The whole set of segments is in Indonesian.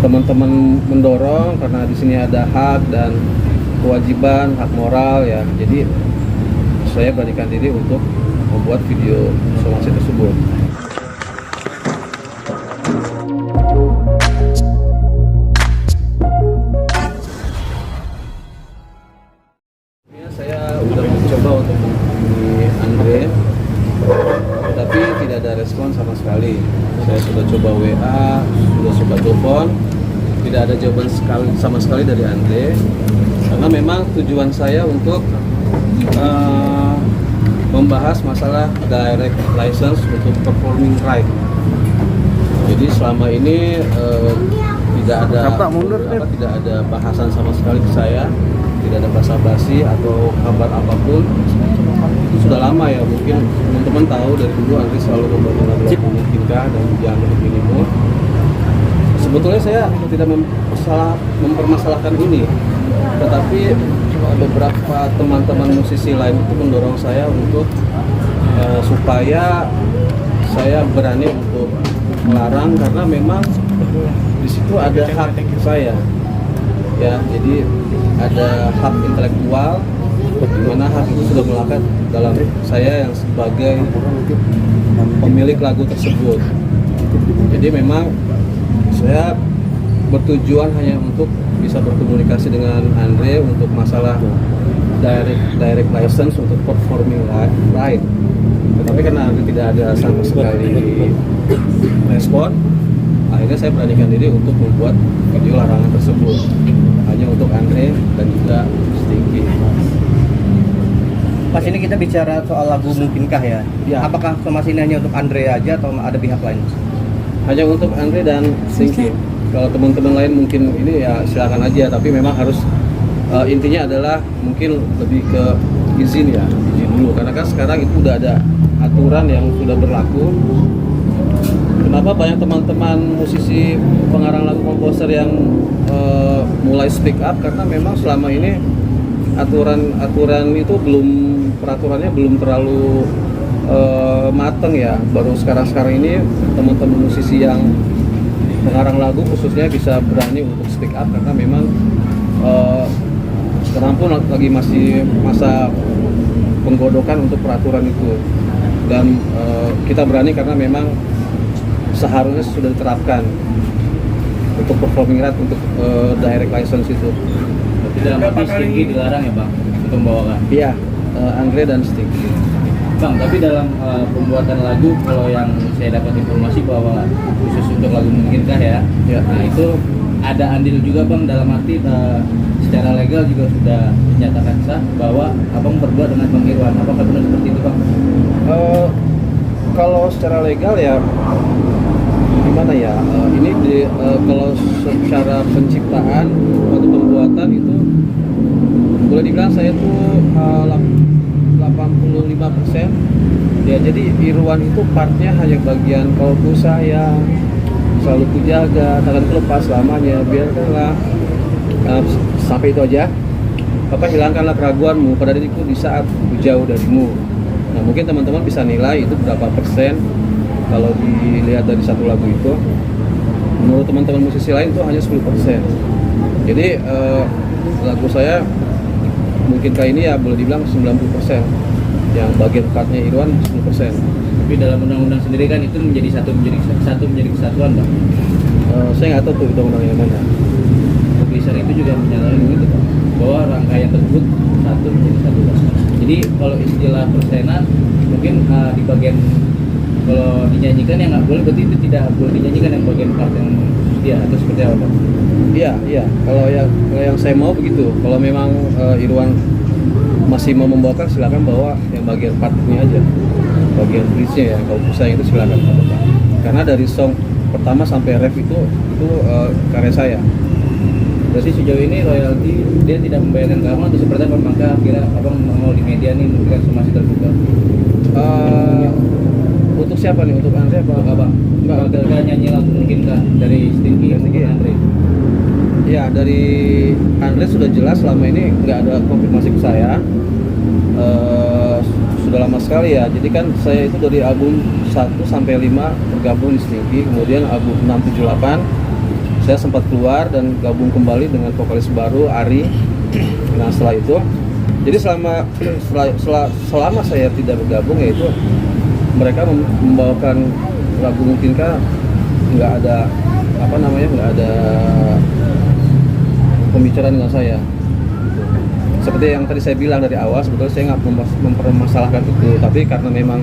teman-teman mendorong karena di sini ada hak dan kewajiban, hak moral ya. Jadi saya beranikan diri untuk membuat video somasi tersebut. Ya, saya udah mencoba untuk menghubungi Andre, tapi tidak ada respon sama sekali. Saya sudah coba WA, sudah coba telepon, tidak ada jawaban sama sekali dari Andre. Karena memang tujuan saya untuk membahas masalah direct license untuk performing right. Jadi selama ini tidak ada bahasan sama sekali ke saya, tidak ada basa-basi atau kabar apapun. Itu sudah lama ya, mungkin teman-teman tahu dari dulu Andre selalu membantu memungkinkah dan jangan minimum. Sebetulnya saya tidak mempermasalahkan ini, tetapi beberapa teman-teman musisi lain itu mendorong saya untuk supaya saya berani untuk melarang, karena memang di situ ada hak saya ya. Jadi ada hak intelektual di mana hak itu sudah melekat dalam saya yang sebagai pemilik lagu tersebut. Jadi memang saya bertujuan hanya untuk bisa berkomunikasi dengan Andre untuk masalah direct license untuk performing right. Tetapi karena Andre tidak ada sama sekali respon, akhirnya saya beranikan diri untuk membuat video larangan tersebut hanya untuk Andre dan juga Stinky. Pas ini kita bicara soal lagu Mungkinkah ya? Ya. Apakah somasi ini hanya untuk Andre aja atau ada pihak lain? Hanya untuk Andre dan Stinky. Kalau teman-teman lain mungkin ini ya silakan aja, tapi memang harus intinya adalah mungkin lebih ke izin dulu, karena kan sekarang itu udah ada aturan yang sudah berlaku. Kenapa banyak teman-teman musisi pengarang lagu, komposer yang mulai speak up, karena memang selama ini aturan itu peraturannya belum terlalu mateng ya. Baru sekarang ini teman-teman musisi yang pengarang lagu khususnya bisa berani untuk speak up, karena memang sekarang pun lagi masih masa penggodokan untuk peraturan itu, dan kita berani karena memang seharusnya sudah diterapkan untuk performing right, untuk direct license itu. Berarti dalam arti Stinky dilarang ya Bang untuk membawakan? Iya, Andre dan Stinky. Bang, tapi dalam pembuatan lagu, kalau yang saya dapat informasi bahwa khusus untuk lagu Mungkinkah ya, nah itu ada andil juga Bang, dalam arti secara legal juga sudah dinyatakan sah bahwa Abang berbuat dengan Bang Irwan. Apakah benar seperti itu Bang? Kalau secara legal ya gimana ya, kalau secara penciptaan atau pembuatan itu boleh dibilang saya tuh 85%. Ya, jadi Irwan itu partnya hanya bagian kalbu saya, selalu kujaga, takkan kelepas selamanya, biarkanlah sampai itu aja. Bapak hilangkanlah keraguanmu pada diriku di saat ku jauh darimu. Nah, mungkin teman-teman bisa nilai itu berapa persen kalau dilihat dari satu lagu itu. Menurut teman-teman musisi lain itu hanya 10%. Jadi lagu saya Mungkinkah ini ya boleh dibilang 90%, yang bagian partnya Irwan 10%. Tapi dalam undang-undang sendiri kan itu menjadi kesatuan Bang. Saya nggak tahu tuh undang-undang yang mana. Publisher itu juga menyatakan begitu Bang, bahwa rangkaian tersebut satu menjadi satu Bang. Jadi kalau istilah persenan mungkin di bagian kalau dinyanyikan yang nggak boleh, berarti itu tidak boleh dinyanyikan yang bagian part yang dia atau seperti apa Bang? Iya. Kalau yang saya mau begitu. Kalau memang Irwan masih mau membawakan, silakan bawa yang bagian partnya aja, bagian bridge-nya ya. Kalau pusat itu silakan bawa. Karena dari song pertama sampai ref itu karya saya. Berarti sejauh ini royalti dia tidak membayarkan ke Abang atau seperti apa? Maka kira Abang mau di media nih memberikan somasi terbuka. Untuk siapa nih? Untuk Andre apa? Untuk Abang? Enggak nyanyi lagu Mungkinkah dari Stinky ke Andre? Ya, dari Andre sudah jelas selama ini nggak ada konfirmasi ke saya. Sudah lama sekali ya. Jadi kan saya itu dari album 1 sampai 5 bergabung di Stinky, kemudian album 6, 7, 8 saya sempat keluar dan gabung kembali dengan vokalis baru Ari. Nah setelah itu, jadi selama saya tidak bergabung, yaitu mereka membawakan lagu Mungkinkah, nggak ada pembicaraan dengan saya. Seperti yang tadi saya bilang dari awal, sebetulnya saya nggak mempermasalahkan itu, tapi karena memang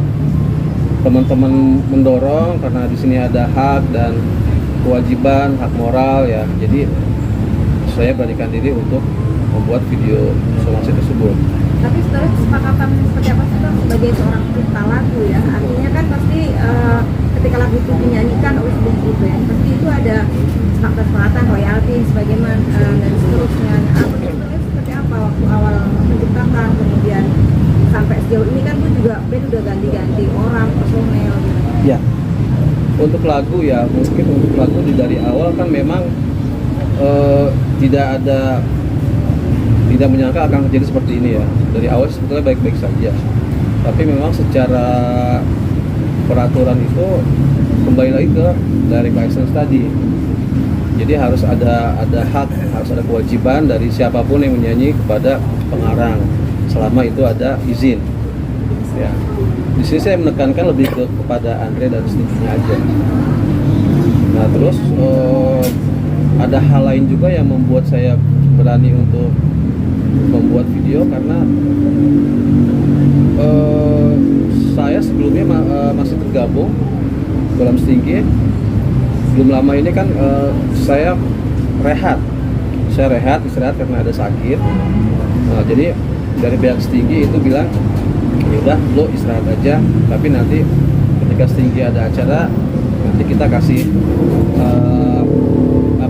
teman-teman mendorong, karena di sini ada hak dan kewajiban, hak moral ya, jadi saya beranikan diri untuk membuat video somasi tersebut. Tapi setelah kesepakatan seperti apa sih Bang sebagai seorang pencipta lagu ya, artinya kan pasti ketika lagu itu dinyanyikan oleh sebuah itu ya, pasti itu ada kesepakatan royalti sebagaimana dan seterusnya. Apa sebenarnya seperti apa waktu awal menciptakan, kemudian sampai sejauh ini kan Bu juga band udah ganti-ganti orang, personel gitu. Ya, untuk lagu ya, mungkin untuk lagu dari awal kan memang tidak menyangka akan terjadi seperti ini ya. Dari awal sebetulnya baik-baik saja, tapi memang secara peraturan itu kembali lagi ke direct license tadi. Jadi harus ada hak, harus ada kewajiban dari siapapun yang menyanyi kepada pengarang selama itu ada izin. Ya. Di sini saya menekankan lebih kepada Andre dan Stinky-nya aja. Nah terus ada hal lain juga yang membuat saya berani untuk membuat video, karena saya sebelumnya masih tergabung dalam Stinky. Belum lama ini kan saya rehat istirahat karena ada sakit. Nah, jadi dari pihak Stinky itu bilang, ya udah lo istirahat aja, tapi nanti ketika Stinky ada acara nanti kita kasih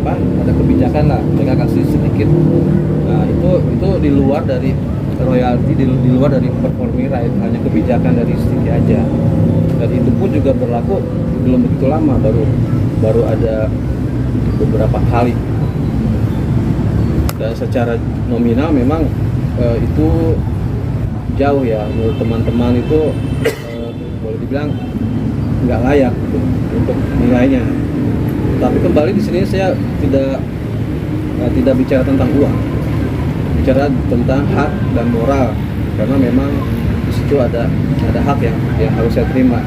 ada kebijakan lah, mereka kasih sedikit. Nah itu di luar dari royalti, di luar dari performing right, hanya kebijakan dari Stinky aja. Dan itu pun juga berlaku belum begitu lama, baru ada beberapa kali. Dan secara nominal memang itu jauh ya, menurut teman-teman itu boleh dibilang nggak layak gitu, untuk nilainya. Tapi kembali di sini saya tidak bicara tentang uang, bicara tentang hak dan moral, karena memang di situ ada hak yang harus saya terima.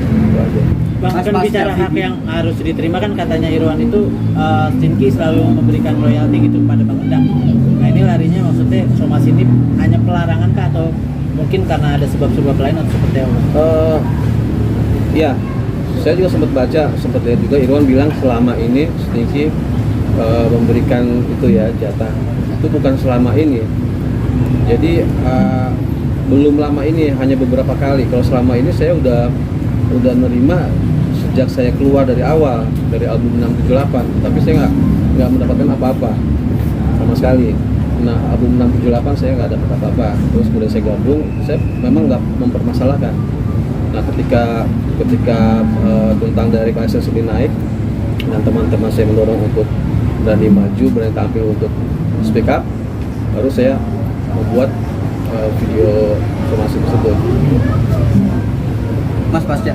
Itu aja. Bang, kan bicara hak yang harus diterima kan katanya Irwan itu Stinky selalu memberikan royalti gitu pada Bang Endang. Nah ini larinya maksudnya somasi ini hanya pelarangan kah atau mungkin karena ada sebab-sebab lain atau seperti apa? Ya, saya juga sempat lihat juga Irwan bilang selama ini Stinky memberikan itu ya jatah. Itu bukan selama ini. Jadi belum lama ini, hanya beberapa kali. Kalau selama ini saya udah nerima sejak saya keluar dari awal dari album 678, tapi saya nggak mendapatkan apa-apa sama sekali. Nah album 678 saya nggak dapat apa-apa, terus kemudian saya gabung, saya memang nggak mempermasalahkan. Nah ketika tentang dari license ini naik dan teman-teman saya mendorong untuk berani maju, berani tampil untuk speak up, baru saya membuat video somasi tersebut. Mas, pasca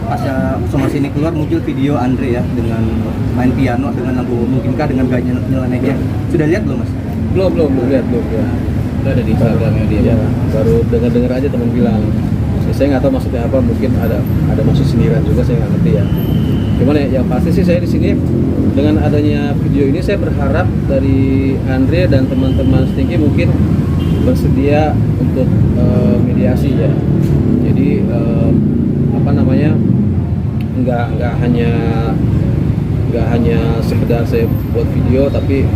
somasi ini keluar muncul video Andre ya dengan main piano dengan lagu Mungkinkah dengan gaya nyelenehnya. Sudah lihat belum Mas? Belum lihat. Itu ada di Instagramnya dia. Ya, baru dengar aja teman bilang. Saya nggak tahu maksudnya apa, mungkin ada maksud sindiran juga, saya nggak ngerti ya. Cuman ya yang pasti sih saya di sini dengan adanya video ini saya berharap dari Andre dan teman-teman Stinky mungkin bersedia untuk mediasi ya. Jadi nggak hanya sekedar saya buat video tapi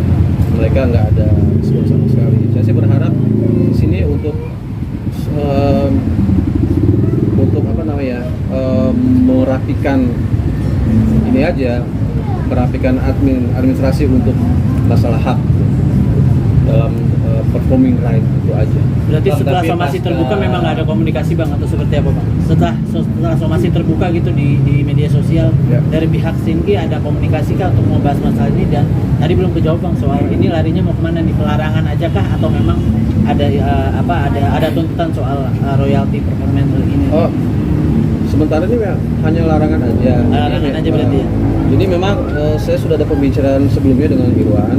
mereka nggak ada respon sama sekali. Saya sih berharap di sini untuk merapikan ini aja, merapikan administrasi untuk masalah hak dalam performing right, itu aja. Berarti setelah somasi terbuka memang nggak ada komunikasi Bang atau seperti apa Bang? Setelah somasi terbuka gitu di media sosial ya, dari pihak Stinky ada komunikasi kah untuk membahas masalah ini? Dan tadi belum kejawab Bang soal ini larinya mau kemana nih, pelarangan aja kah atau memang ada tuntutan soal royalti performance ini? Oh, sementara ini ya, hanya larangan aja. Larangan aja berarti ya? Jadi memang saya sudah ada pembicaraan sebelumnya dengan Irwan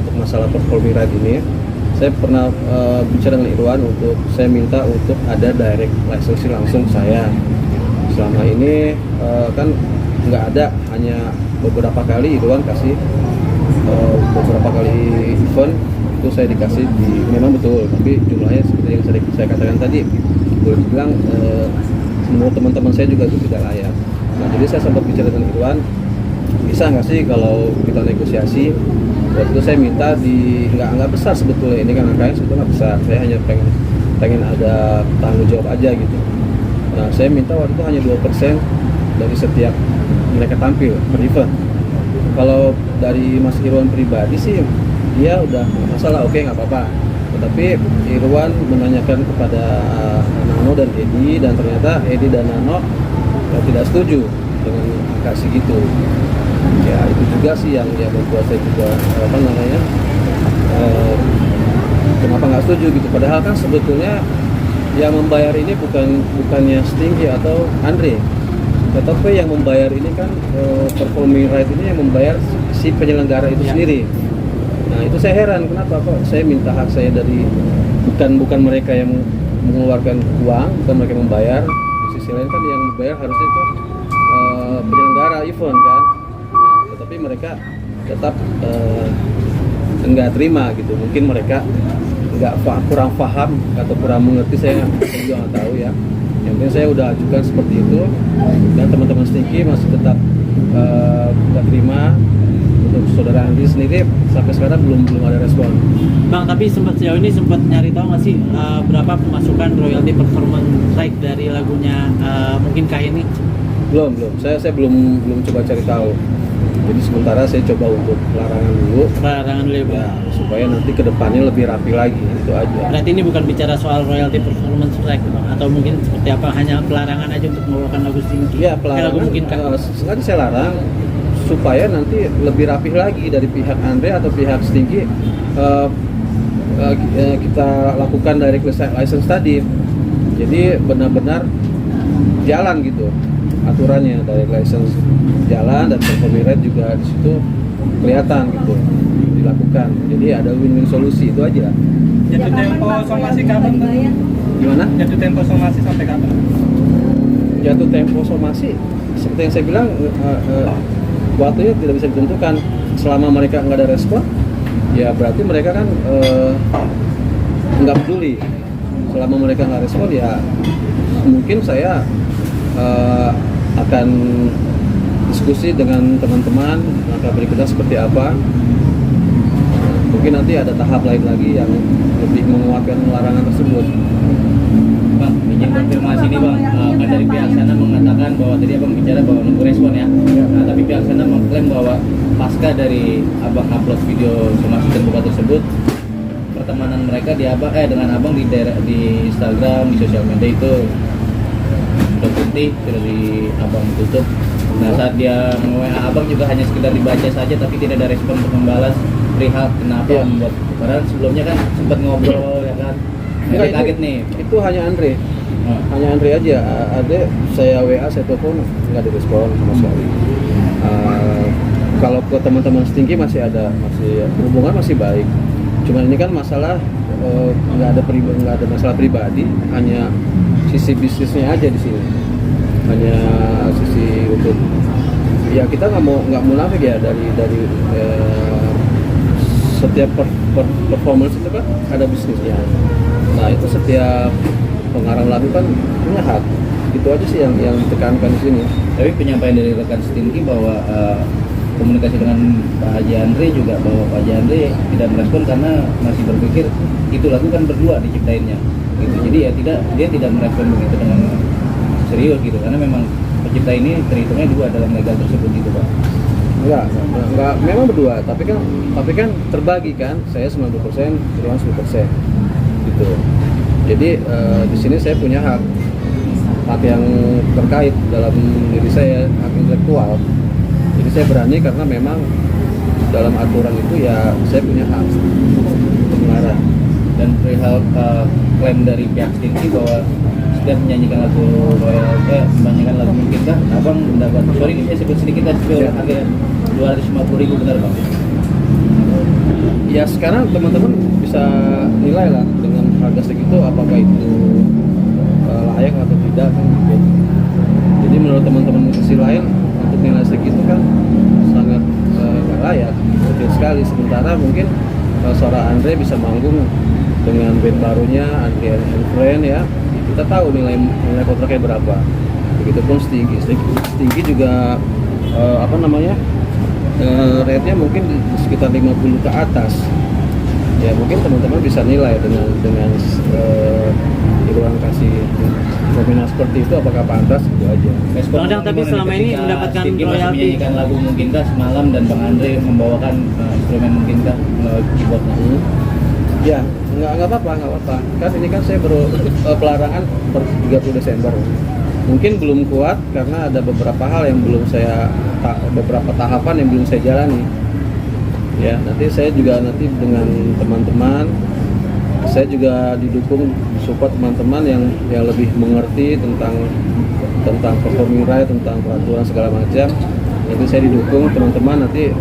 untuk masalah performing right ini. Saya pernah bicara dengan Irwan untuk saya minta untuk ada direct licensing langsung ke saya. Selama ini kan nggak ada, hanya beberapa kali Irwan kasih beberapa kali event itu saya dikasih memang betul, tapi jumlahnya seperti yang saya katakan tadi, boleh dibilang menurut teman-teman saya juga itu tidak layak. Nah, jadi saya sempat bicara dengan Irwan, bisa nggak sih kalau kita negosiasi. Waktu itu saya minta nggak besar sebetulnya, ini kan angkanya sebetulnya nggak besar, saya hanya pengen ada tanggung jawab aja gitu. Nah, saya minta waktu itu hanya 2% dari setiap mereka tampil per event. Kalau dari Mas Irwan pribadi sih dia udah nggak masalah, oke, nggak apa-apa. Tetapi Irwan menanyakan kepada Nano dan Edi, dan ternyata Edi dan Nano tidak setuju dengan angka segitu. Ya itu juga sih yang membuat saya juga kenapa nggak setuju gitu. Padahal kan sebetulnya yang membayar ini bukannya Stinky atau Andre, tetapi yang membayar ini kan performing right ini yang membayar si penyelenggara itu sendiri. Nah itu saya heran, kenapa kok saya minta hak saya dari bukan mereka yang mengeluarkan uang, bukan mereka yang membayar. Di sisi lain kan yang membayar harusnya itu penyelenggara event kan. Nah, tetapi mereka tetap enggak terima gitu. Mungkin mereka kurang paham atau kurang mengerti, saya juga nggak tahu ya. Yang penting saya udah ajukan seperti itu, dan teman-teman Stinky masih tetap nggak terima. Untuk saudara Andi sendiri sampai sekarang belum ada respon. Bang, tapi sejauh ini sempat nyari tahu nggak sih berapa pemasukan royalty performance right dari lagunya mungkin ini? Belum. Saya belum coba cari tahu. Jadi sementara saya coba untuk larangan dulu. Larangan dulu ya, Bang. Ya, supaya nanti kedepannya lebih rapi lagi, itu aja. Berarti ini bukan bicara soal royalty performance right, Bang? Atau mungkin seperti apa? Hanya pelarangan aja untuk membawakan lagu Stinky? Iya, pelarangan. Lagu mungkin Sengaja saya larang supaya nanti lebih rapih lagi dari pihak Andre atau pihak Stinky. Kita lakukan direct license tadi. Jadi benar-benar jalan gitu aturannya, direct license jalan, dan performing right juga di situ kelihatan gitu dilakukan. Jadi ada win-win solusi, itu aja. Jatuh tempo somasi kapan? Gimana? Jatuh tempo somasi sampai kapan? Jatuh tempo somasi seperti yang saya bilang, waktunya tidak bisa ditentukan. Selama mereka nggak ada respon, ya berarti mereka kan nggak peduli. Selama mereka nggak respon, ya mungkin saya akan diskusi dengan teman-teman langkah berikutnya seperti apa. Mungkin nanti ada tahap lain lagi yang lebih menguatkan larangan tersebut. Bang, izin konfirmasi nih Bang, kan dari pihak sana mengatakan bahwa tadi Abang bicara bahwa nunggu respon ya. Nah, tapi pihak sana mengklaim bahwa pasca dari Abang upload video somasi terbuka tersebut, pertemanan mereka dengan Abang di Instagram, di sosial media itu sudah putih, sudah di Abang tutup. Nah, saat dia nge-WA Abang juga hanya sekedar dibaca saja, tapi tidak ada respon untuk membalas perihal kenapa membuat. Padahal sebelumnya kan sempat ngobrol ya kan. Kaget nih. Itu hanya Andre. Hanya Andre aja. Ada saya WA, saya telepon, nggak direspon sama sekali. Kalau ke teman-teman Stinky masih hubungan masih baik. Cuma ini kan masalah nggak ada masalah pribadi, hanya sisi bisnisnya aja di sini. Hanya sisi untuk ya kita nggak mau munafik ya, dari setiap performance itu kan ada bisnisnya. Nah itu setiap pengarang lagu kan punya hak. Itu aja sih yang ditekankan di sini. Tapi penyampaian dari rekan Stinky bahwa komunikasi dengan Pak Haji Andre juga, bahwa Pak Haji Andre tidak merespon karena masih berpikir itu lagu kan berdua diciptainnya gitu. Jadi ya dia tidak merespon begitu dengan serius gitu, karena memang pencipta ini terhitungnya dua dalam legal tersebut gitu Pak. Enggak, memang berdua, tapi kan terbagi kan, saya 90%, Irwan 10% gitu. Jadi di sini saya punya hak yang terkait dalam diri saya, hak intelektual. Jadi saya berani karena memang dalam aturan itu ya saya punya hak untuk melarang. Dan perihal klaim dari pihak Stinky bahwa setiap menyanyikan lagu menyanyikan lagu mungkinkah abang mendapat, sorry ini saya sebut sedikit tapi harga 250.000 benar bang? Ya sekarang teman-teman bisa nilai lah dengan harga segitu apakah itu layak atau tidak kan gitu. Jadi menurut teman-teman musisi lain untuk nilai segitu kan sangat nggak layak, kecil sekali. Sementara mungkin suara Andre bisa manggung dengan band barunya Andre and Friend ya, kita tahu nilai kontraknya berapa. Begitupun Stinky juga rate-nya mungkin di sekitar 50 ke atas. Ya mungkin teman-teman bisa nilai dengan kurang kasih nominal seperti itu apakah pantas, itu aja. Bang Dang, tapi selama ini mendapatkan royalti menyanyikan lagu mungkinkah semalam dan Bang Andre membawakan instrumen mungkinkah keyboardnya? Ya nggak apa-apa. Kan ini kan saya baru pelarangan per 30 Desember. Mungkin belum kuat karena ada beberapa hal yang belum beberapa tahapan yang belum saya jalani. Ya, nanti saya juga dengan teman-teman, saya juga didukung support teman-teman yang lebih mengerti tentang performing right, tentang peraturan segala macam. Nanti saya didukung teman-teman, nanti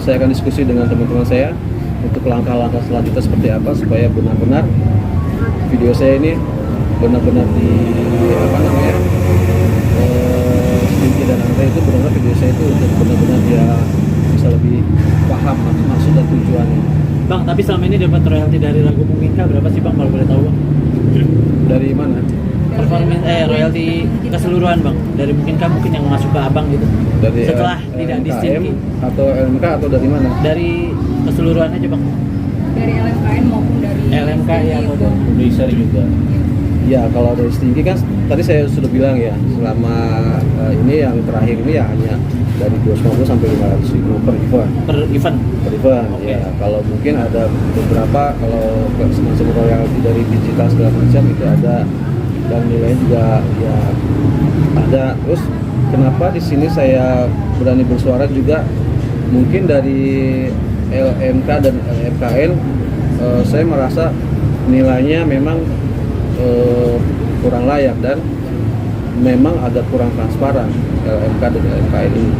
saya akan diskusi dengan teman-teman saya untuk langkah-langkah selanjutnya seperti apa supaya benar-benar video saya ini benar-benar Stinky dan Andre itu benar-benar video saya itu benar-benar dia bisa lebih paham maksud dan tujuannya. Bang, tapi selama ini dapat royalti dari lagu Mungkinkah berapa sih Bang, kalau boleh tahu Bang? Dari mana? Performance royalti keseluruhan Bang, dari Mungkinkah mungkin yang masuk ke abang gitu. Dari Setelah tidak di Stinky atau LMK atau dari mana? dari keseluruhan aja Bang. Dari LMKN maupun dari LMK ya, atau Produser juga. Ya kalau dari Stinky kan tadi saya sudah bilang ya, selama ini yang terakhir ini ya hanya dari 250 sampai 500.000 per event. Oke. Ya kalau mungkin ada beberapa kalau semacam royalti dari digital segala macam itu ada, dan nilainya juga ya ada. Terus kenapa di sini saya berani bersuara juga mungkin dari LMK dan LMKN, saya merasa nilainya memang kurang layak dan memang agak kurang transparan LMK dan LMKN ini.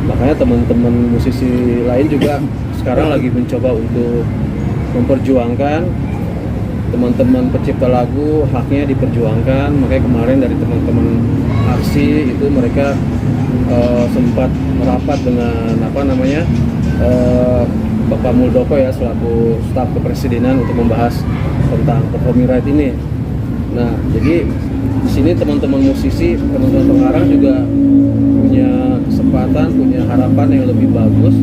Makanya teman-teman musisi lain juga sekarang lagi mencoba untuk memperjuangkan teman-teman pencipta lagu, haknya diperjuangkan. Makanya kemarin dari teman-teman aksi itu mereka sempat merapat dengan Bapak Muldoko ya selaku staf kepresidenan untuk membahas tentang performing right ini. Nah, jadi di sini teman-teman musisi, teman-teman pengarang juga punya kesempatan, punya harapan yang lebih bagus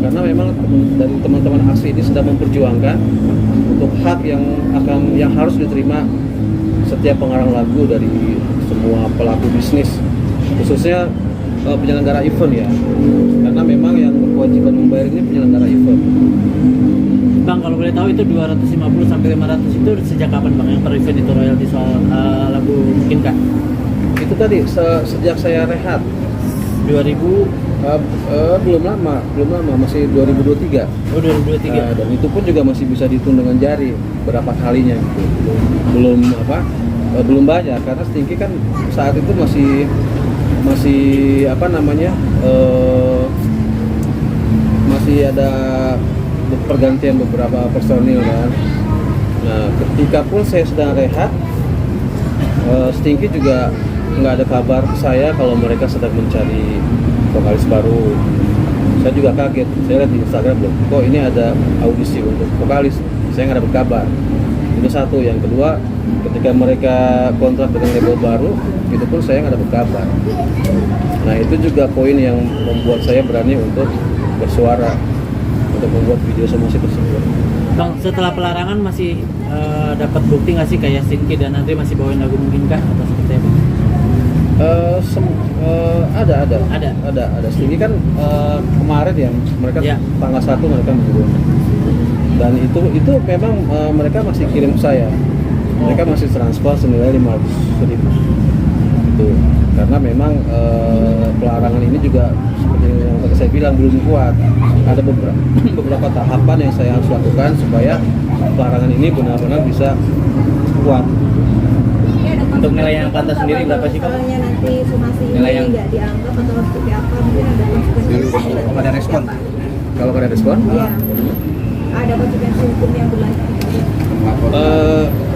karena memang dari teman-teman aksi ini sedang memperjuangkan untuk hak yang harus diterima setiap pengarang lagu dari semua pelaku bisnis, khususnya penyelenggara event ya, karena memang yang berkewajiban membayar ini penyelenggara event. Bang, kalau boleh tahu itu 250 sampai 500 itu sejak kapan Bang yang per event itu royalti soal lagu Mungkinkah? Itu tadi sejak saya rehat 2000 belum lama masih 2023. Oh 2023. Dan itu pun juga masih bisa dihitung dengan jari berapa kalinya gitu. Belum banyak karena Stinky kan saat itu masih masih ada pergantian beberapa personil kan. Nah, ketika pun saya sedang rehat, Stinky juga nggak ada kabar saya kalau mereka sedang mencari vokalis baru. Saya juga kaget, saya lihat di Instagram loh, kok ini ada audisi untuk vokalis, saya nggak dapat kabar. Itu satu. Yang kedua, ketika mereka kontrak dengan label baru, itu pun saya nggak dapat kabar. Nah, itu juga poin yang membuat saya berani untuk bersuara, untuk membuat video somasi tersebut. Bang, setelah pelarangan masih dapat bukti nggak sih kayak Stinky dan Andre masih bawain lagu Mungkinkah atau seperti apa? Ada. Stinky kan kemarin ya, mereka tanggal 1 mereka minggu. Dan itu memang mereka masih kirim ke saya. Mereka masih transfer senilai 500.000. Itu karena memang pelarangan ini juga seperti yang tadi saya bilang belum kuat. Ada beberapa tahapan yang saya harus lakukan supaya pelarangan ini benar-benar bisa kuat. Ini ada Untuk nilai yang pantas sendiri berapa sih, Pak? Kalau nanti somasi ini Nilai yang- nggak dianggap atau seperti apa, mungkin ada konsekuensi. Kalau ada respon. Kalau ada respon? Iya. Ada konsekuensi hukum yang berlanjut.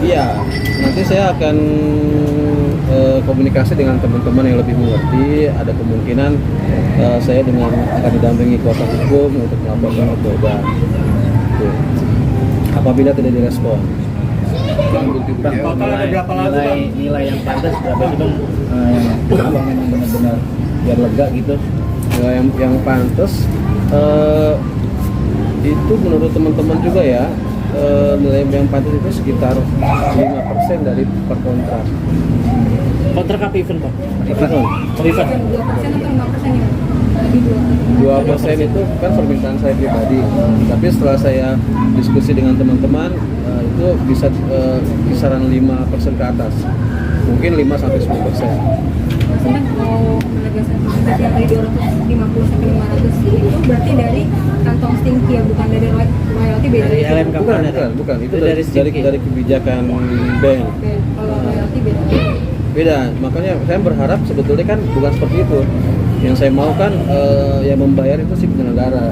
Iya, nanti saya akan komunikasi dengan teman-teman yang lebih mengerti. Ada kemungkinan saya akan didampingi kuasa hukum untuk melaporkan ke Polda. Gitu. Apabila tidak direspon. Total ada berapa lagu, Bang? Nilai yang pantas berapa sih, Bang? Yang memang benar-benar biar lega gitu. Yang pantas itu menurut teman-teman juga ya, nilai yang pantas itu sekitar 5% dari per kontrak. Kontrak apa event Pak? Event. Oh, event. 2% atau 5% ya? Lebih 2% itu kan permintaan saya pribadi, tapi setelah saya diskusi dengan teman-teman itu bisa kisaran 5% ke atas, mungkin 5 sampai 10%. Maksudnya mau penegasan persentase yang tadi 250 sampai 500 itu berarti dari kantong Stinky ya, bukan dari royalty beda. Dari LMK Bukan, itu Itu dari Stinky. dari kebijakan bank. Oke, kalau royalty beda. Beda, makanya saya berharap sebetulnya kan bukan seperti itu. Yang saya mau kan yang membayar itu si penyelenggara.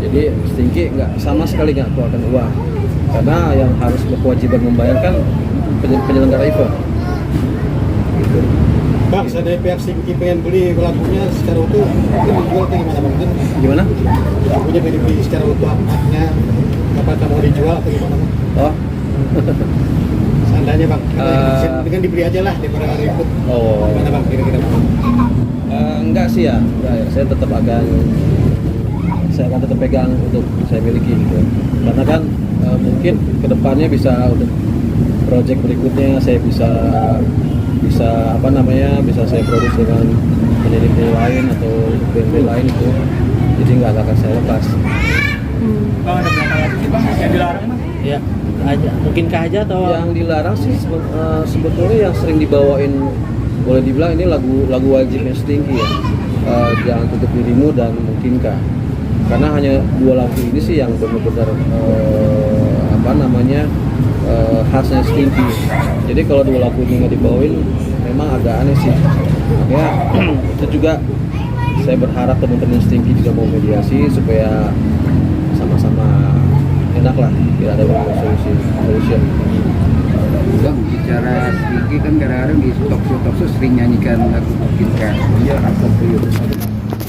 Jadi Stinky sama sekali nggak keluarkan uang, karena yang harus berkewajiban membayar kan penyelenggara event. Gitu. Bang, seandainya pihak Stinky pengen beli lagunya secara utuh, itu dijual atau gimana, Bang? Itu Gimana? lagunya pengen dibeli secara utuh, haknya apakah mau dijual atau gimana, Bang? Oh, Seandainya, Bang, dengan dibeli aja lah daripada ribut. oh. Gimana, Bang, kira-kira, Bang? Enggak sih ya, enggak ya. Saya akan tetap pegang untuk saya miliki gitu. Karena kan mungkin kedepannya bisa untuk project berikutnya saya bisa bisa saya produksi dengan penyanyi lain atau band lain itu. Jadi nggak akan saya lepas. Bang, ada berapa lagu sih, Bang, yang dilarang, Bang? Ya, aja. Mungkinkah aja atau Yang dilarang sih sebetulnya yang sering dibawain, boleh dibilang ini lagu wajibnya Stinky ya. Jangan tutup dirimu dan mungkinkah. Karena hanya dua lagu ini sih yang benar-benar khasnya Stinky. Jadi kalau dua lagu ini nggak dibawain, memang agak aneh sih. Makanya itu juga saya berharap teman-teman Stinky juga mau mediasi supaya sama-sama enak lah, tidak ada solution. Bang, bicara Stinky kan kadang-kadang di talk show sering nyanyikan lagu Mungkinkah. Iya, apa tuh?